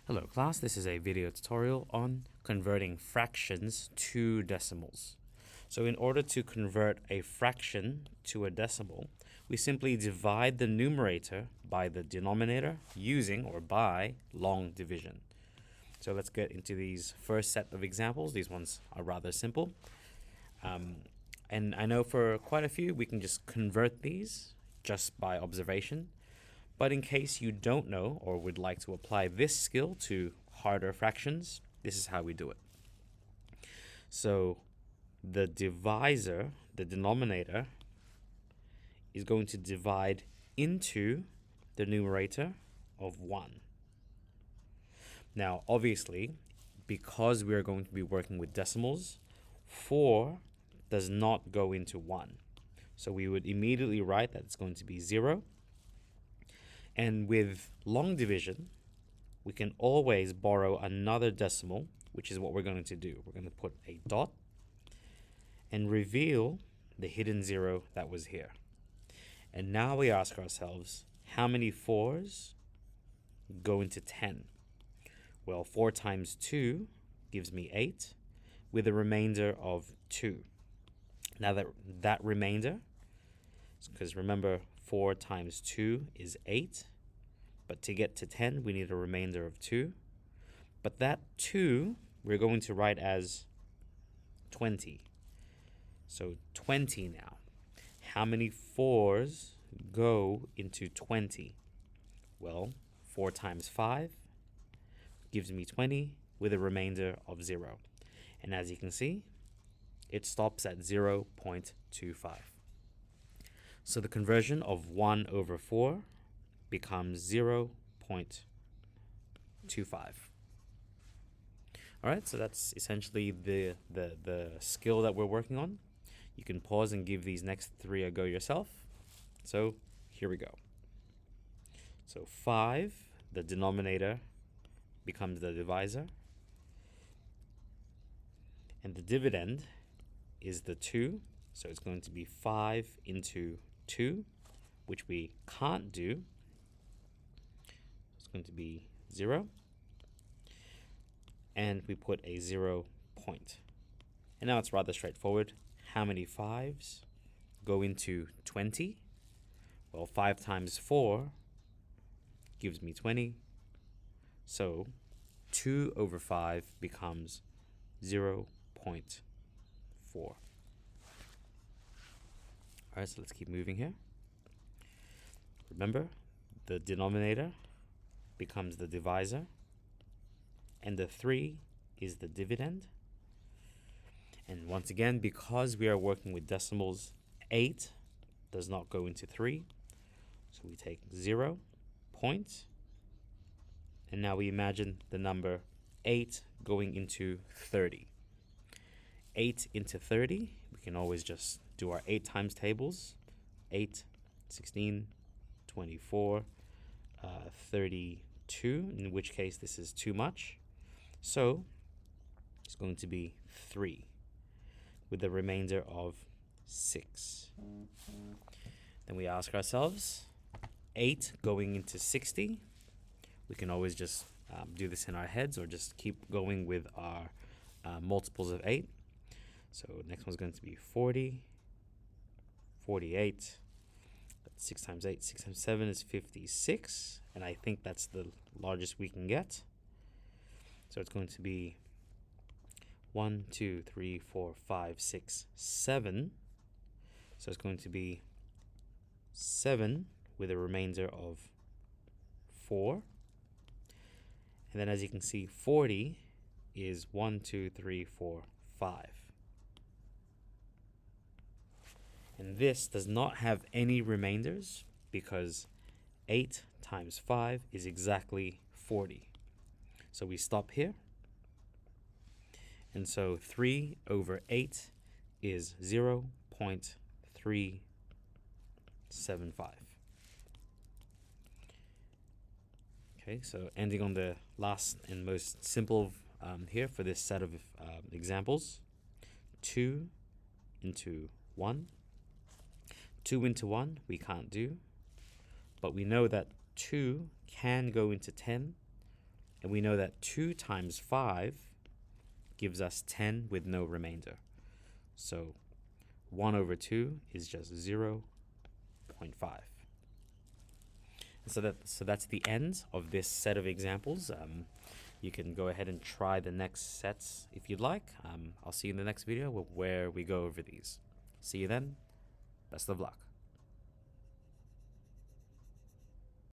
Hello class, this is a video tutorial on converting fractions to decimals. So in order to convert a fraction to a decimal, we simply divide the numerator by the denominator using or by long division. So let's get into these first set of examples. These ones are rather simple. And I know for quite a few we can just convert these just by observation. But in case you don't know or would like to apply this skill to harder fractions, this is how we do it. So the divisor, the denominator, is going to divide into the numerator of 1. Now, obviously, because we are going to be working with decimals, 4 does not go into 1. So we would immediately write that it's going to be 0. And with long division, we can always borrow another decimal, which is what we're going to do. We're going to put a dot and reveal the hidden 0 that was here. And now we ask ourselves, how many 4s go into 10? Well, 4 times 2 gives me 8, with a remainder of 2. Now that remainder, because remember, 4 times 2 is 8. But to get to 10, we need a remainder of 2. But that 2, we're going to write as 20. So 20 now. How many 4s go into 20? Well, 4 times 5 gives me 20 with a remainder of 0. And as you can see, it stops at 0.25. So the conversion of 1 over 4 becomes 0.25. All right, so that's essentially the skill that we're working on. You can pause and give these next 3 a go yourself. So here we go. So 5, the denominator, becomes the divisor. And the dividend is the 2. So it's going to be 5 into 2, which we can't do. It's going to be 0. And we put a 0 point. And now it's rather straightforward. How many 5s go into 20? Well, 5 times 4 gives me 20. So 2 over 5 becomes 0.4. All right, so let's keep moving here. Remember, the denominator becomes the divisor, and the 3 is the dividend. And once again, because we are working with decimals, 8 does not go into 3. So we take 0 point, and now we imagine the number 8 going into 30. 8 into 30, we can always just do our 8 times tables. 8, 16, 24, 32, in which case this is too much. So it's going to be 3 with the remainder of 6. Then we ask ourselves, 8 going into 60. We can always just do this in our heads or just keep going with our multiples of 8. So next one's going to be 40, 48. 6 times 8, 6 times 7 is 56. And I think that's the largest we can get. So it's going to be 1, 2, 3, 4, 5, 6, 7. So it's going to be 7 with a remainder of 4. And then as you can see, 40 is 1, 2, 3, 4, 5. And this does not have any remainders because 8 times 5 is exactly 40. So we stop here. And so 3 over 8 is 0.375. Okay, so ending on the last and most simple here for this set of examples. 2 into 1. 2 into 1 we can't do, but we know that 2 can go into 10, And we know that 2 times 5 gives us 10 with no remainder. So 1 over 2 is just 0.5. So that's the end of this set of examples. You can go ahead and try the next sets if you'd like. I'll see you in the next video where we go over these. See you then. Best of luck.